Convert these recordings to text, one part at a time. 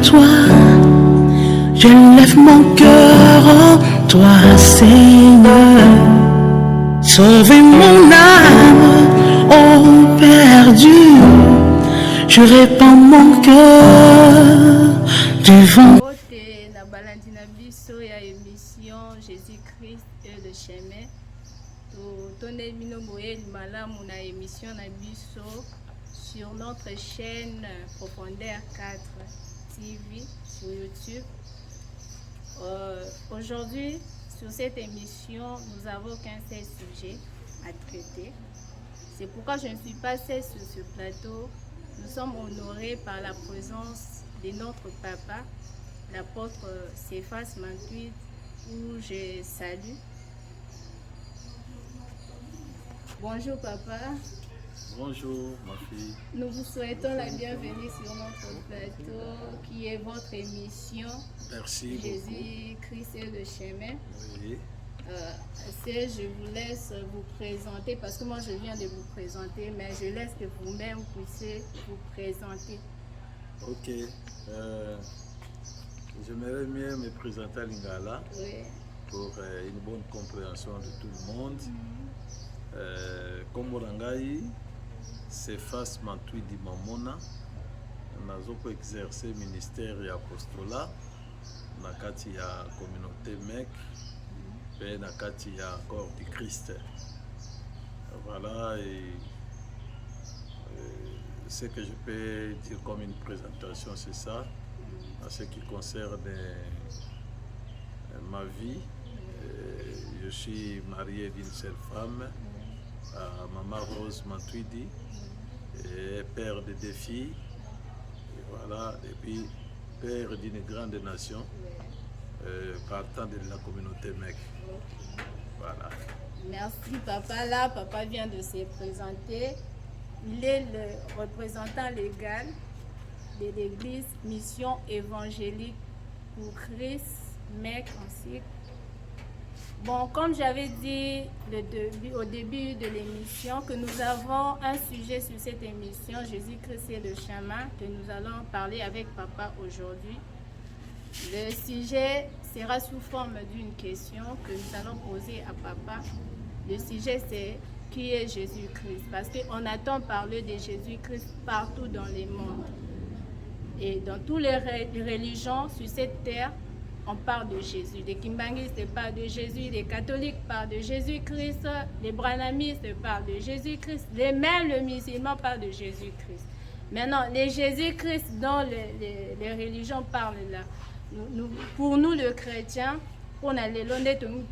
toi. Je lève mon cœur en toi, Seigneur. Sauvez mon âme, oh perdu. Je répands mon cœur devant. Na balandi na biso ya émission Jésus-Christ et le chemin. Tonne mino boyeli malamu na émission na biso sur notre chaîne Profondeur 4 TV sur YouTube. Aujourd'hui, sur cette émission, nous avons qu'un seul sujet à traiter. C'est pourquoi je ne suis pas seule sur ce plateau. Nous sommes honorés par la présence de notre papa, l'apôtre Cephas Mantuid, où je salue. Bonjour papa. Bonjour ma fille. Nous vous souhaitons la bienvenue sur notre plateau qui est votre émission. Merci Jésus-Christ et le chemin. Oui. Je vous laisse vous présenter parce que moi je viens de vous présenter, mais je laisse que vous-même puissiez vous présenter. Ok. J'aimerais mieux me présenter à Lingala pour une bonne compréhension de tout le monde. Comme Morangai, Cephas Mantuid Mamona, nous avons exercé le ministère et l'apostolat dans la communauté MEC et dans le corps du Christ. Voilà, ce que je peux dire comme une présentation, c'est ça. En ce qui concerne ma vie, je suis marié d'une seule femme, à Maman Rose Mantuidi, et père de deux filles, et voilà, et puis père d'une grande nation, partant de la communauté MEC. Voilà. Merci papa. Là, papa vient de se présenter. Il est le représentant légal de l'église Mission évangélique pour Christ, MEC ainsi. Bon, comme j'avais dit au début de l'émission, que nous avons un sujet sur cette émission, Jésus-Christ et le chemin, que nous allons parler avec papa aujourd'hui. Le sujet sera sous forme d'une question que nous allons poser à papa. Le sujet c'est qui est Jésus-Christ? Parce qu'on attend parler de Jésus-Christ partout dans le monde. Et dans toutes les religions sur cette terre, on parle de Jésus. Les kimbangistes parlent de Jésus, les catholiques parlent de Jésus-Christ, les branhamistes parlent de Jésus-Christ, même les musulmans parlent de Jésus-Christ. Maintenant, les Jésus-Christ dont les religions parlent là, pour nous les chrétiens, on a les londés de nous,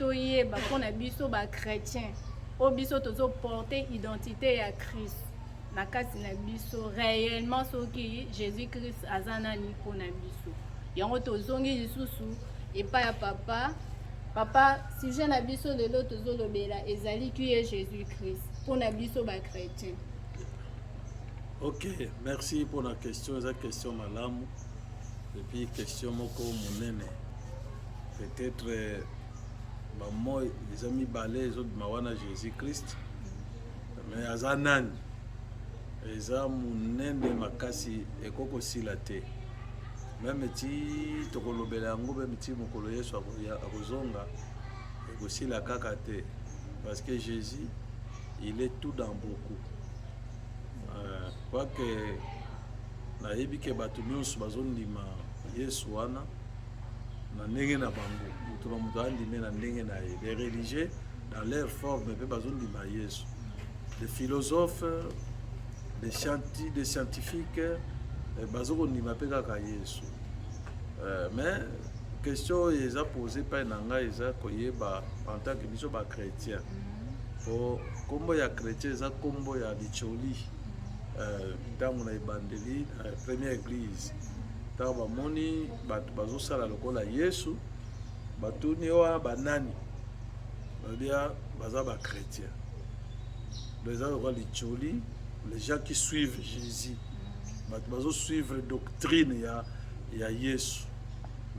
on a biso ba chrétien, au biso tozo porter identité à Christ. Na kasi na biso réellement ce qui Jésus-Christ azanani pour na biso. Yango tozongi lisusu epa ya papa. Papa, si je na biso lelo tozo lobela ezali qui est Jésus-Christ pour na biso ba chrétien. Ok, merci pour la question. C'est une question malamu. Et puis question moko monene. Peut-être moi les amis balé les autres mawana Jésus-Christ. Mais azanani eza monene makasi ekoko silate. Même si tokolobela yango même si mokolo Yesu akozonga ekosila kaka te parce que Jésus il est tout dans beaucoup. Quoi que nayebi ke bato nyonso bazondima Yesu wana na ndenge na bango mutu na mutu andime na ndenge na ye. Les religieux dans leur forme mpe bazondima Yesu. Les philosophes, les scientifiques bazokondima mpe kaka Yesu. Mais question eza posée par nanga eza koyeba en tant que biso ba chrétien. Po kombo ya chrétien eza kombo ya licholi. Ntango na ebandeli première église. Ntango bamoni bato bazosala lokola Yesu, batuni oyo banani. Badia baza ba chrétien. Les licholi, les gens qui suivent Jésus. Bato suivre doctrine ya Yesu.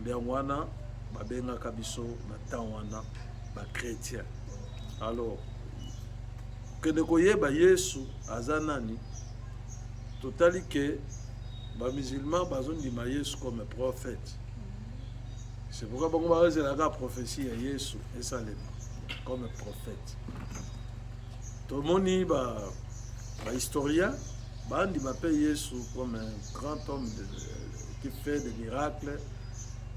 Ndia wana babenga kabiso na temps wana ba chrétien. Alors que ne koyeba Yesu azanani totali que Les musulmans, ils ont Yesu comme prophète. C'est pourquoi on va dire la prophétie à Yesu et ça comme prophète. Tout le monde dit, historien, il m'appelle Yesu comme un grand homme qui fait des miracles.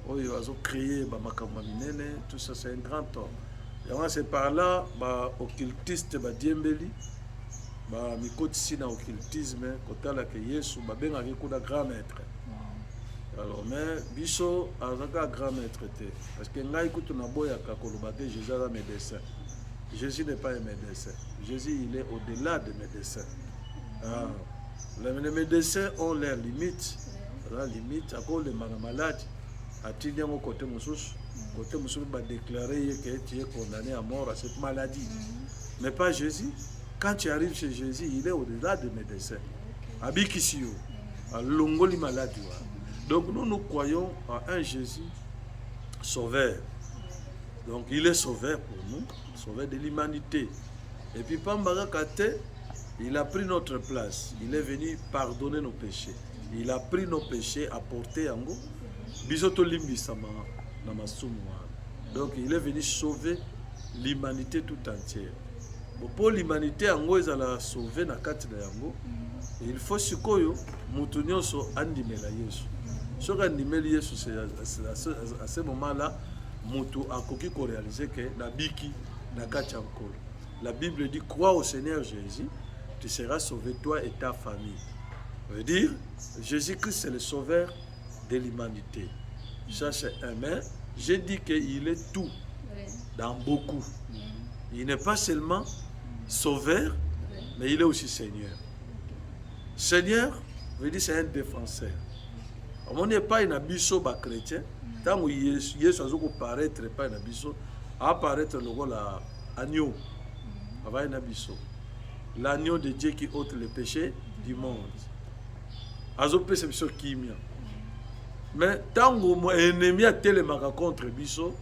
Il a créé tout ça, c'est un grand homme. Et c'est par là, occultiste, Diembeli, Mikoti na occultisme, kotala que Yesu, ben avec un grand maître. Alors, mais Bisso a un grand maître. Parce que là, écoute, on a beau que Jésus est un médecin. Jésus n'est pas un médecin. Jésus, il est au-delà des médecins. Les médecins ont leurs limites. La limite, à cause des malades, à-t-il un côté Moussous va déclarer que tu es condamné à mort à cette maladie. Mais pas Jésus. Quand tu arrives chez Jésus, il est au-delà des médecins. Abikisio, à Longoli maladie. Donc nous croyons à un Jésus sauveur. Donc il est sauveur pour nous, sauveur de l'humanité. Et puis Pambara Kate, il a pris notre place. Il est venu pardonner nos péchés. Il a pris nos péchés à porter en go. Bisoto limbi sama namasumwa. Donc il est venu sauver l'humanité tout entière. Pour l'humanité en go, il a sauvé na kati na yango. Il faut sikoyo mutu nyonso andimela Yesu. Ce qu'andimela Yesu, c'est à ce moment-là, mutu akoki ko réaliser que na biki na kati encore. La Bible dit crois au Seigneur Jésus, tu seras sauvé toi et ta famille. Ça veut dire Jésus-Christ c'est le sauveur de l'humanité. Ça c'est un, mais j'ai dit qu'il est tout dans beaucoup. Il n'est pas seulement sauveur, mais il est aussi Seigneur. Seigneur, veut dire c'est un défenseur. On n'est pas un abisso chrétien. Tant que Jésus a paraître pas un abisso, apparaître le rôle agneau. Avant un abisso. L'agneau de Dieu qui ôte le péché du monde. Azopé c'est biso kimia. Mais tant que mon ennemi a tellement contre biso,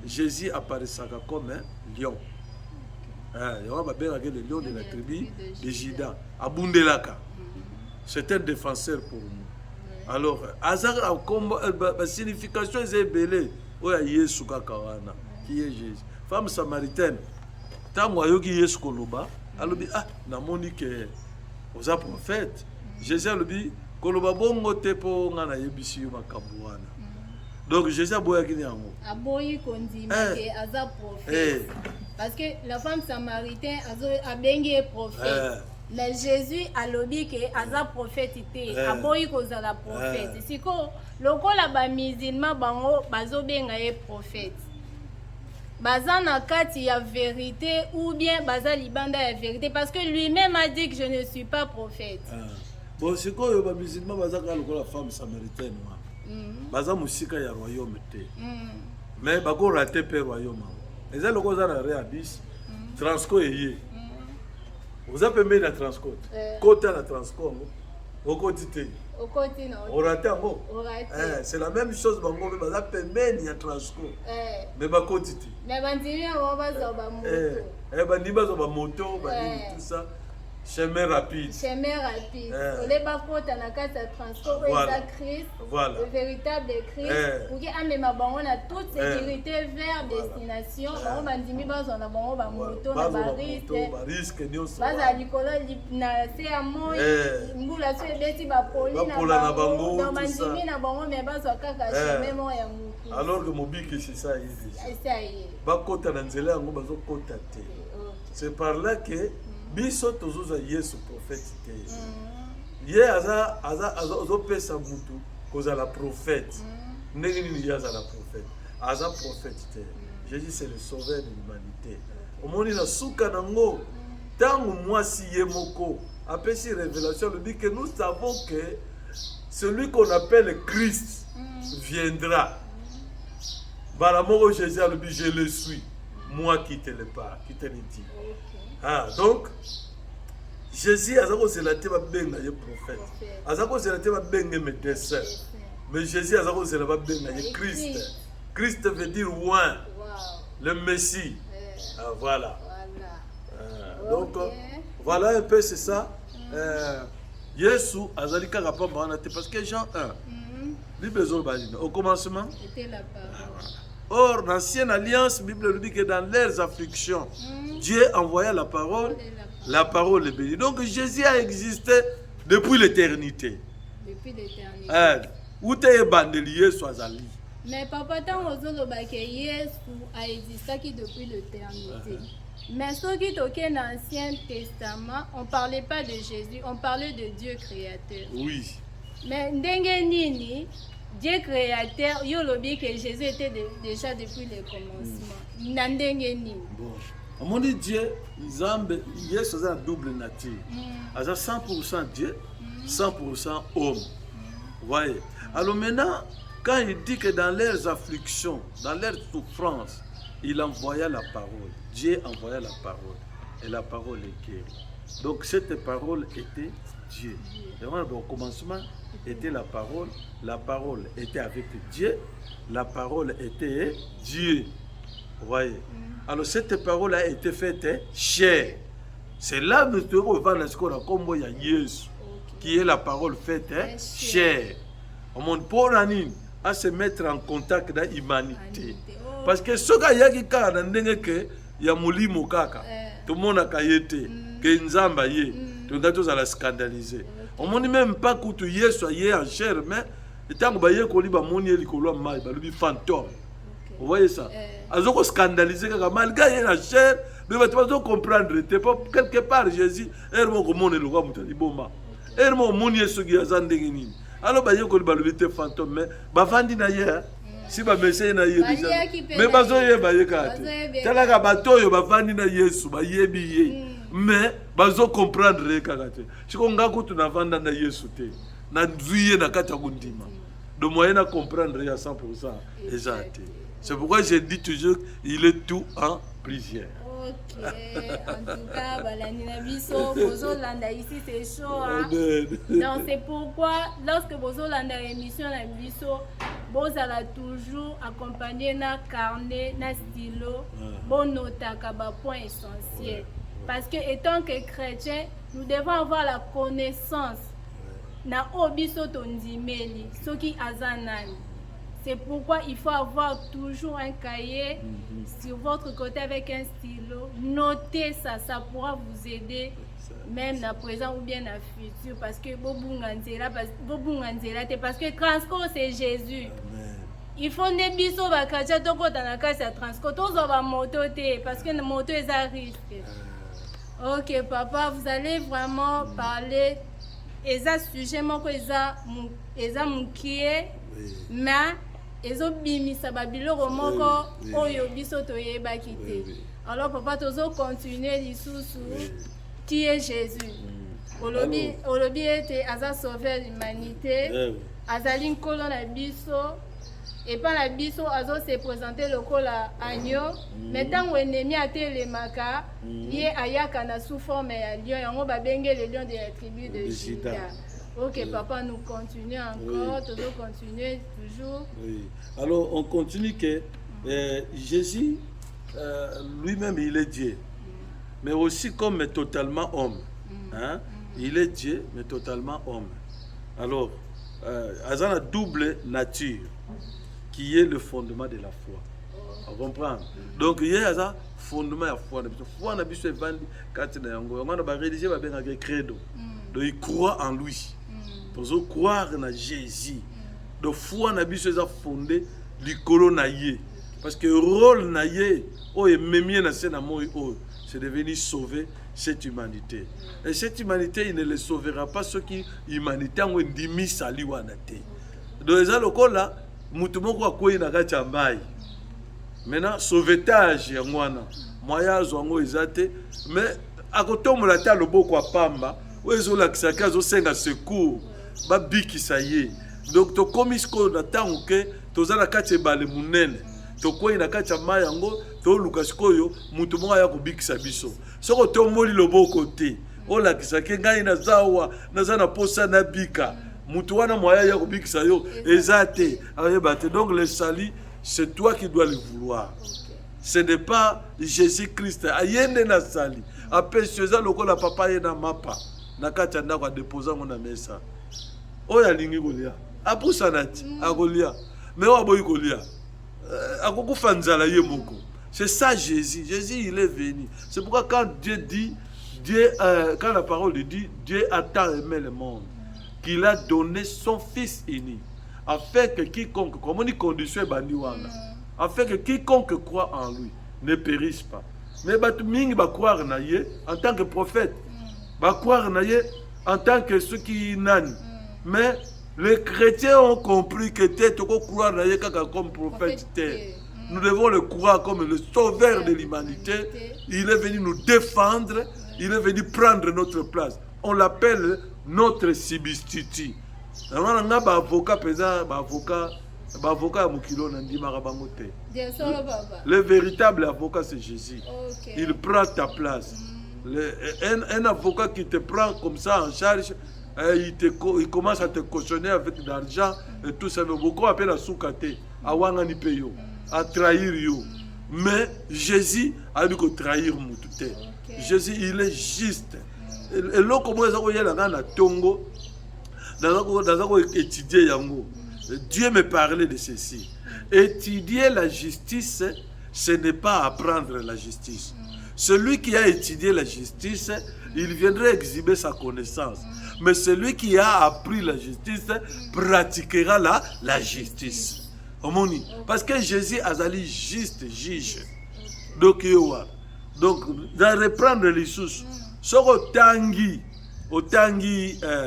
Jésus apparaissait comme un lion. Il y a le lion de la tribu de Juda, Abundelaka. C'est un défenseur pour nous. Alors, la signification est belée. Qui est Jésus? Femme samaritaine, tant que Jésus koloba, elle dit ah, namoni que aux prophètes. Jésus a dit koloba bongo te po ngana yebisi yo makambuana. Donc Jésus a boya kini yango. Aboyi kondima ke aza prophète. Parce que la femme samaritaine a bengi prophète. Mais Jésus a lobby que aza prophète ite. Aboyi koza la prophète. Siko lokola ba musulman bango bazo benga ye prophète. Baza na kati ya vérité ou bien baza libanda ya vérité parce que lui-même a dit que je ne suis pas prophète. Bon, c'est quoi les musulmans baza ka lokola femme samaritaine wa. Baza musika ya royaume te. Mais bako raté pe royaume. Eza lokoza na réabis transco yé. Vous avez mis la transco. Côté la transco. Au quotidien. Au quotidien. On raté un mot. C'est la même chose bango mais baza pembeni ya transco. Mais ba quotidien. Mais bandimi on va zo ba moto. Bandima zo ba moto, tout ça. Chemin rapide. Chemin rapide. Les bakotes na kata transport et Christ. Voilà. Le véritable Christ. Pour que ame mabango na toute sécurité vers destination. On bandimi bazo na bango ba moto na risque nyonso. Baza likolo na se amoyi. Mbula so ebeti ba poli na bango. Donc bandimi na bango mais bazo kaka chemin mo ya mutu. Alors que mobiki c'est ça ici. C'est ça y est. Bakota na nzela yango bazo kota te. C'est par là que biso tozuza Yesu prophète te. Ye aza pesa mutu koza la prophète. Ndenge nini yaza la prophète. Aza prophète te. Jésus c'est le sauveur de l'humanité. Omoni na suka nango tangu mwasi ye moko apesi révélation le dit que nous savons que celui qu'on appelle Christ viendra. Balamoko Jésus a dit je le suis. Moi qui te le parle, qui te le dis. Donc, Jésus a dit que va benga le prophète. Azako c'est va benga médecin. Mais Jésus a dit que va benga le Christ. Christ veut dire oint, le Messie. Voilà. Donc, voilà un peu c'est ça. Yesu azali kaka pamba wana te parce que Jean 1 Bible ezoloba au commencement était la parole. Or, dans l'ancienne alliance, la Bible nous dit que dans leurs afflictions, Dieu envoya la parole est bénie. Donc Jésus a existé depuis l'éternité. Depuis l'éternité. Où est bandelier soit Ali. Mais papa, tant aux autres, Jésus a existé depuis l'éternité. Mais ce qui est dans l'Ancien Testament, on ne parlait pas de Jésus, on parlait de Dieu créateur. Oui. Mais Ndengenini, Dieu créateur, il a dit que Jésus était déjà depuis le commencement. Ndengenini. Bon. On dit Dieu, Zambe, Yesu a double nature. Il a 100% Dieu, 100% homme. Vous voyez? Alors maintenant, quand il dit que dans leurs afflictions, dans leurs souffrances, il envoya la parole. Dieu envoya la parole. Et la parole est guérie. Donc cette parole était Dieu. Et au commencement était la parole était avec Dieu, la parole était Dieu. Vous voyez? Alors cette parole a été faite chair. C'est là que nous avons comme Yesu, qui est la parole faite chair. On montre pour à se mettre en contact avec l'humanité. Parce que ce qui est dans le cas, il y a Moulimo Kaka. Tout le monde a été, que Nzamba yé, tout le monde a scandalisé. On ne dit même pas que tu y es en chair, mais tant que tu es un fantôme. Vous voyez ça? Ils ont scandalisé, malgré la chair, mais tu vas comprendre. Quelque part, Jésus, il y a un monde qui est bon. Il y a un monde qui est bon. Alors, il y a un fantôme, mais il y a si ba message na yebi mais bazo yeba yekate talaka batoyo bavandi na Yesu ba yebi ye mais bazo comprendre kakate chiko ngako tunavanda na Yesu te na nzuye na kata kundima de moyen à comprendre à 100% exact. C'est pourquoi je dis toujours il est tout en prière. Ok, en tout cas, Balanina Biso, Bozolanda ici c'est chaud. Hein? Donc c'est pourquoi lorsque Bozolanda émission la Biso, Bozala toujours accompagné na carnet, na stylo, bon notaka ba point essentiel. Parce que étant que chrétien, nous devons avoir la connaissance na obiso tondimeli, ce qui azanani. C'est pourquoi il faut avoir toujours un cahier sur votre côté avec un stylo. Notez ça, ça pourra vous aider même à présent ou bien à futur. Parce que parce que Transco c'est Jésus. Il faut ne biso bakacha toko tanaka sa Transco. Tozo ba moto te parce que la moto est à risque. Ok papa, vous allez vraiment parler eza sujet moko eza mukie mais ezobimisa babiloko moko oyo biso toyebaki te. Alors papa tozo continuer lisusu qui est Jésus. Olobi ete aza sauver l'humanité, azali nkolo na biso et pas la biso azo se présenter lokola agneau, mais tango ennemi atelemaka ye ayaka na sous forme ya lion yango babenge le lion de la tribu de Juda. Ok, papa, nous continuons encore, oui. Toujours continuer, toujours. Oui. Alors, on continue que Jésus, lui-même, il est Dieu, mais aussi comme totalement homme. Hein? Il est Dieu, mais totalement homme. Alors, il a une double nature, qui est le fondement de la foi. On comprend? Donc, il y a un fondement de la foi. La foi, on a besoin de vendre, quand on a réalisé, on a besoin de credo. Donc, il croit en lui. Pour croire en Jésus. Donc, foi na biso eza fondé likolo na ye. Parce que le rôle na ye, c'est de venir sauver cette humanité. Et cette humanité, il ne le sauvera pas ceux qui humanité ont dimi sali wanate. Donc, eza lokola mutu moko akoyi na kati ya mai. Maintenant, sauvetage ya mwana. Moya zongo ezate, mais akotombola ta loboko apamba, ozo lakisaka zo senga secours. Babikisa ye. Donc to komisko na tango ke tozala kati bale munene. To koyi na kati mai yango to lukasikoyo mutu mo ya kubikisa biso. Soko to moli loboko te. O lakisa ke ngai na zawa na zana posa na bika. Mutu wana moya ya kubikisa yo ezate. Ayebate donc le salut c'est toi qui dois le vouloir. Ce n'est pas Jésus-Christ. Ayende na sali. Apeseza lokola papa ye na mapa. na kati ya ndako adeposa ngo na mesa oyo alingi kolia apusana ti akolia mais oyo aboyi kolia akokufa nzala ye moko. C'est ça Jésus. Jésus, il est venu. C'est pourquoi quand Dieu dit, quand la parole dit, Dieu a tant aimé le monde, qu'il a donné son Fils unique, afin que quiconque, comme on dit condition bandiwanga, afin que quiconque croit en lui ne périsse pas. Mais Batumingi va croire naïe en tant que prophète, va croire naïe en tant que ceux qui n'ont. Mais les chrétiens ont compris que tu dois croire naïe comme prophète. Nous devons le croire comme le sauveur de l'humanité. Il est venu nous défendre. Il est venu prendre notre place. On l'appelle notre substitut. Le véritable avocat, c'est Jésus. Il prend ta place. Un avocat qui te prend comme ça en charge, il commence à te cautionner avec de l'argent et tout ça. Beaucoup appellent à soukate, à wangani peyo, à trahir yo. Mais Jésus a dit que trahir moutoute. Jésus, il est juste. Et là, comment il y a la tongo, dans étudier yango. Dieu me parlait de ceci. Étudier la justice, ce n'est pas apprendre la justice. Celui qui a étudié la justice, il viendrait exhiber sa connaissance. Mais celui qui a appris la justice pratiquera la justice. Parce que Jésus a dit juste juge. Donc, dans reprendre les sources, sur otangi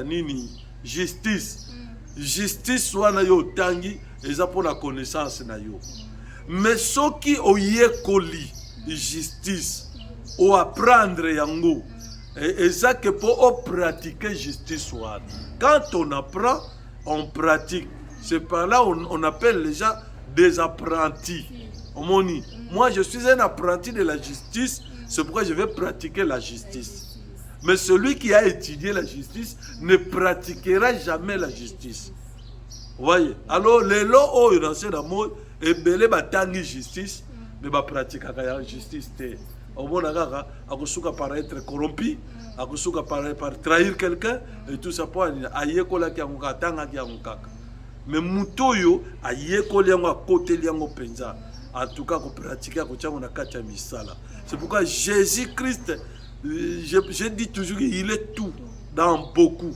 nini justice. Justice soit na yo tangi, et ça pour la connaissance na yo. Mais ce qui oye koli justice, ou apprendre yango, et ça que pour pratiquer justice soit. Quand on apprend, on pratique. C'est par là on appelle les gens des apprentis. Moi, je suis un apprenti de la justice, c'est pourquoi je vais pratiquer la justice. Mais celui qui a étudié la justice ne pratiquera jamais la justice. Vous voyez? Alors, les lois où ils dansent dans le monde, et belé batangi justice, mais ba pratique la justice. Au moins, on par être corrompu, par trahir quelqu'un, et tout ça pour aller kola ki angukatanga ki angukaka. Mais mutoyo aye kola yango côté yango penza. En tout cas, qu'on pratique ko tchango na kacha misala. C'est pourquoi Jésus-Christ, je dis toujours qu'il est tout dans beaucoup.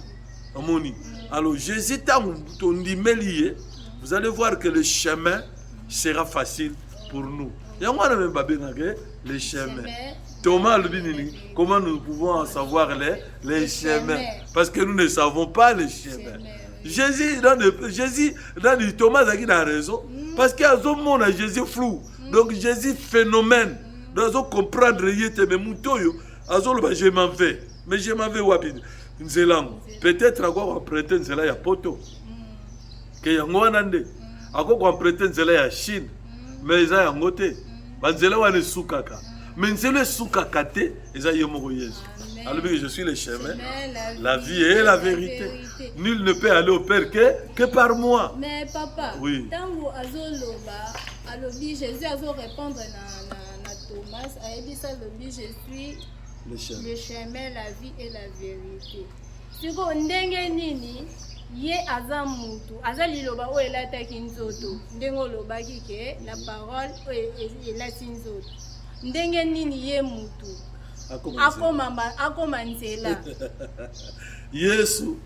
Alors Jésus, vous allez voir que le chemin sera facile pour nous. Il y a les chemins. Thomas, comment nous pouvons en savoir les chemins? Parce que nous ne savons pas les chemins. Jésus, Thomas a raison. Parce qu'il y a un monde à Jésus flou. Donc Jésus phénomène. Nous allons comprendre je m'en vais. Mais je m'en vais wapi. Peut-être qu'on prêter nzela ya poto. Que yango nande. Ako prêter nzela ya Chine. Mais ça yango te. Banzela wane sukaka. Mais nzela sukaka te, eza yemoko Yesu. Alors je suis le chemin, la vie et la vérité. Nul ne peut aller au Père que par moi. Mais papa, oui. Tango azoloba, alobi Jésus azo répondre na Thomas, a dit ça lobi je suis le chemin, la vie et la vérité. Siko ndenge nini ye aza mutu, aza liloba o elataki nzoto. Ndengo lobaki ke la parole elati nzoto. Ndenge nini ye mutu. Akoma nzela. Yesu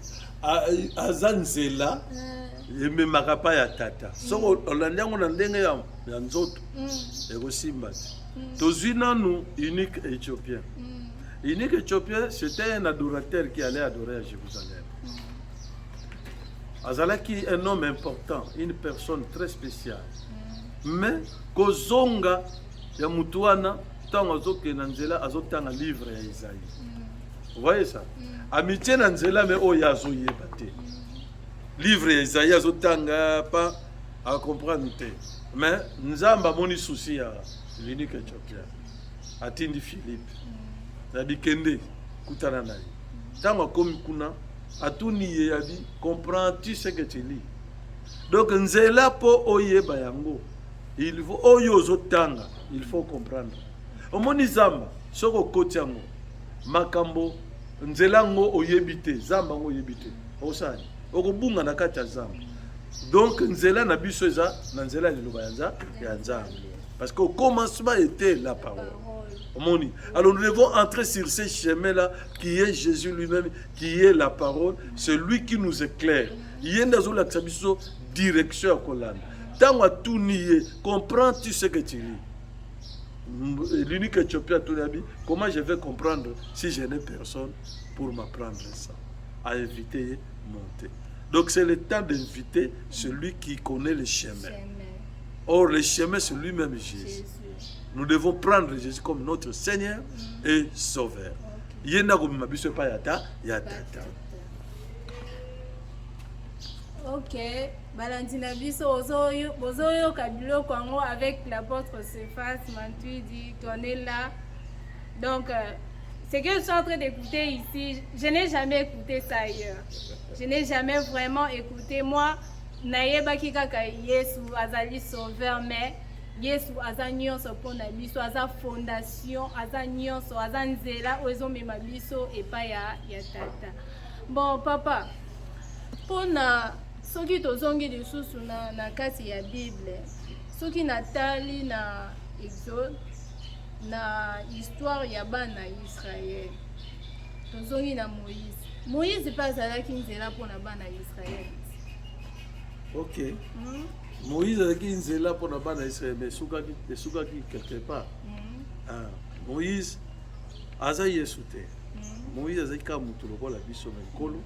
aza nzela ememaka pa ya tata. Soko olandi yango na ndenge ya nzoto ekosimba te. Tozwi nanu unique éthiopien. Unique éthiopien, c'était un adorateur qui allait adorer à Jérusalem. Azalaki un homme important, une personne très spéciale. Mais kozonga ya mutuana tant azoke na nzela azotanga livre ya Isaïe. Vous voyez ça? Amitié na nzela mais oya azoyeba te. Livre ya Isaïe azotanga pas à comprendre te. Mais nzamba moni souci ya l'unique éthiopien. Atindi Philippe. Nadi kende kutana naye. Tant akomi kuna atuni ye yabi comprends-tu ce que tu lis? Donc nzela po oyeba yango. Il faut oyo zotanga, il faut comprendre. Omoni zamba soko kotiango makambo nzela ngo oyebi te zamba ngo oyebi te osali okobunga na kati ya zamba. Donc nzela na biso eza na nzela liloba ya nzambe parce qu'au commencement était la parole. Alors nous devons entrer sur ce chemin-là qui est Jésus lui-même, qui est la parole, c'est lui qui nous éclaire. Il y a une direction à Kolanda. Tant que tout nié, comprends-tu ce que tu lis? L'unique Éthiopien, comment je vais comprendre si je n'ai personne pour m'apprendre ça, à éviter monter. Donc c'est le temps d'inviter celui qui connaît le chemin. Or le chemin c'est lui-même Jésus. Nous devons prendre Jésus comme notre Seigneur et Sauveur. Ok, Balandina biso ozoyo kabilo kwango avec l'apôtre Cephas Mantui dit qu'on est là. Donc ce que je suis en train d'écouter ici, je n'ai jamais écouté ça ailleurs. Je n'ai jamais vraiment écouté. Moi, nayebaki kaka Yesu azali sauveur, mais Yesu aza nyonso pona biso, aza fondation, aza nyonso, aza nzela ozo mema biso epa ya tata. Bon papa, pona soki tozongi lisusu na kati ya Bible, soki natali na Exode na histoire ya bana Israël, tozongi na Moïse pa azalaki nzela pona bana Israël. Ok. Moïse a dit nzela pona bana Israël, mais soukaki quelque part. Moïse aza Yesu te. Moïse azaki ka mutu lokola biso mekolo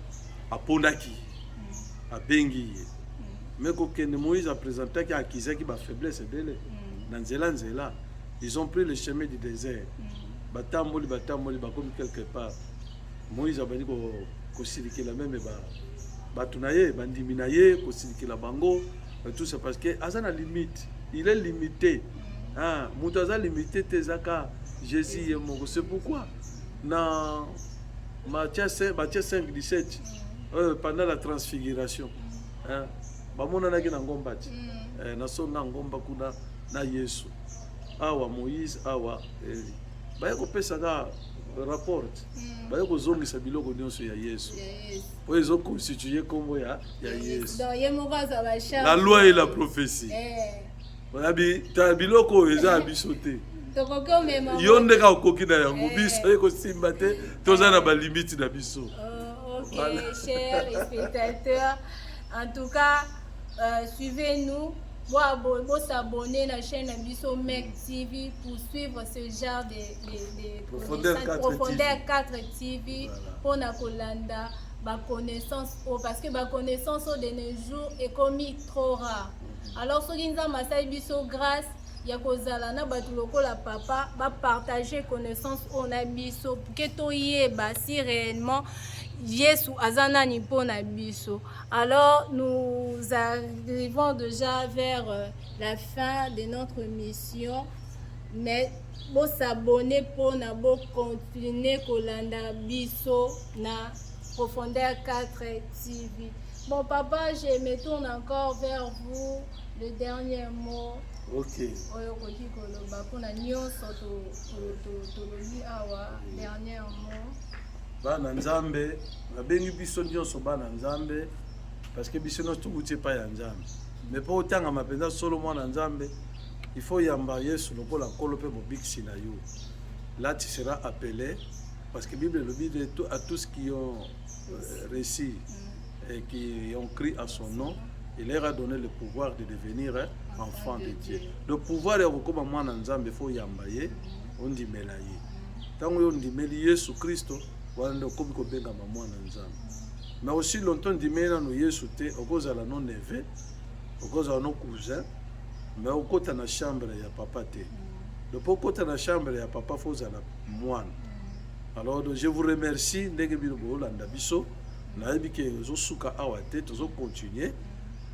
apondaki abengi ye. Mais kokende Moïse a présenté ki akizaki ba faiblesse dele na nzela. Ils ont pris le chemin du désert. Batamboli bakomi quelque part. Moïse a bani ko silikela même batunaye bandiminaye ko silikela bango. Tout ça parce que Azana limite, il est limité. Moutaza limité tezaka Jésus est mon. C'est pourquoi dans Matthieu 5, 17, pendant la transfiguration, bamona naki na ngomba ti, na songa ngomba kuna na Yesu. Awa Moïse, awa Eli. Baya ko pesa ka rapport. Baya ko zongisa biloko nyonso ya Yesu. Po ezo constituer kombo ya Yesu. La loi et la prophétie. Ta biloko eza bisote. Yonde ka okoki na yango biso eko simba te toza na ba limite na biso. OK, chers spectateurs, en tout cas suivez-nous. Vous s'abonner à la chaîne Bisso Mec TV pour suivre ce genre de Profondeur 4 TV pour la Kolanda, connaissance parce que la connaissance de nos jours est comme trop rare. Alors ce qui nous a massé Bisso grâce ya kozala na batu lokola papa ba partager connaissance on a biso pour que toyeba si réellement Yesu azana ni pona biso. Alors nous arrivons déjà vers la fin de notre mission, mais bon s'abonner pour na bon continuer kolanda biso na Profondeur 4 TV. Bon papa, je me tourne encore vers vous, le dernier mot. Ok. Dernier mot. Bana nzambe, nabengi biso nyonso bana nzambe parce que biso no tukuti pa ya nzambe. Mais pour autant mapenza solo mwana nzambe, il faut yamba Yesu lokola kolo pe bobiksi na yo. Là tu seras appelé parce que Bible le dit à tous qui ont réussi et qui ont crié à son nom, il leur a donné le pouvoir de devenir enfant de Dieu. Le pouvoir est comme mwana nzambe, il faut yamba ye, on dit melaye. Tant on dit meli Yesu Christo, wanda komi ko benga mwana nzambe. Mais aussi longtemps dit mena no Yesu te, okoza la non neve, okoza no cousin, mais okota na chambre ya papa te. Le pokota na chambre ya papa foza na mwana. Alors je vous remercie ndenge bino bolanda biso, na ebike zo suka awa te, tozo continuer.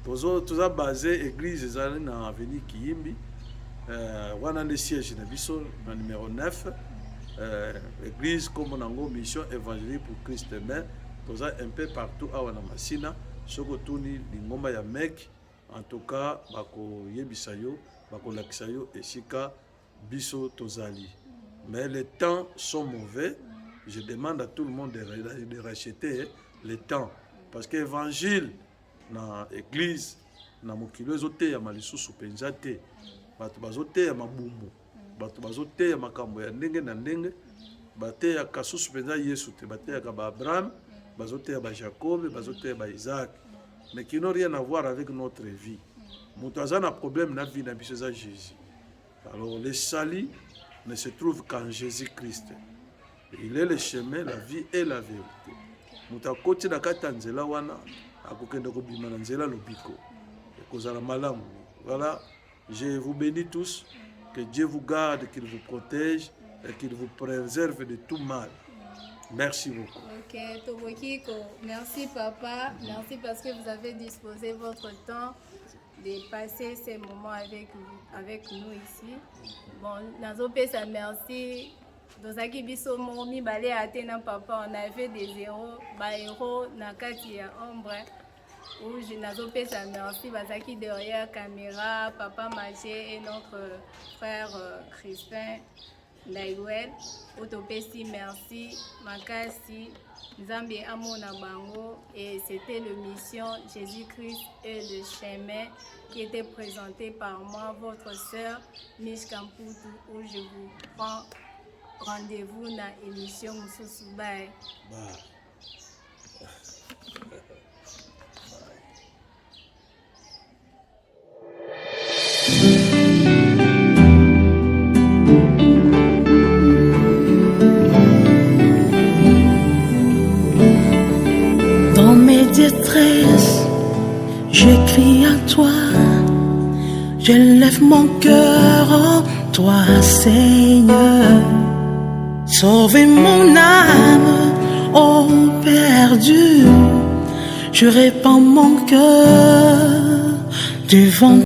Toza basé église ezali na avenue Kiyimbi, wana nde siège na biso na numéro 9. Église comme nango mission évangélique pour Christ mais toza un peu partout awa na Masina soko tuni lingomba ya mec en tout cas bako yebisa yo bako lakisa yo esika biso tozali mais les temps sont mauvais je demande à tout le monde de racheter le temps. Parce que l'évangile, dans l'église, dans mokilo ezoteya malisusu penza te. Bato bazoteya mabumbu. Bato bazoteya makambo ya ndenge na ndenge. Bateya kasusu penza Yesu te. Bateya ka ba Abraham, bazoteya ba Jacob, bazoteya ba Isaac. Mais qui n'ont rien à voir avec notre vie. Moutaza na problème na vie na biso za Jésus. Alors le salut ne se trouve qu'en Jésus-Christ. Il est le chemin, la vie et la vérité. Mutakoti na kata nzela wana akokende ko bima na nzela lobiko. Ekozala malamu. Voilà, je vous bénis tous, que Dieu vous garde, qu'il vous protège et qu'il vous préserve de tout mal. Merci beaucoup. Ok, Tobokiko, merci papa, merci parce que vous avez disposé votre temps de passer ces moments avec nous ici. Bon, Nazopesa, merci. Dans Aki Biso Momi Balé Atena Papa, on avait des héros, héros Nakati Ombre, où je Nazopesa, merci. Bazaki derrière caméra, Papa Maché et notre frère Crispin Naïwel. Otopesi, merci. Makasi, Nzambi Amona Bango. Et c'était l'émission Jésus-Christ et le chemin qui était présenté par moi, votre sœur Mish Kamputu, où je vous prends rendez-vous dans l'émission Moussousou. Bye. Dans mes détresses, je crie à toi. Je lève mon cœur en toi, Seigneur. Sauve mon âme, ô perdu. Je répands mon cœur devant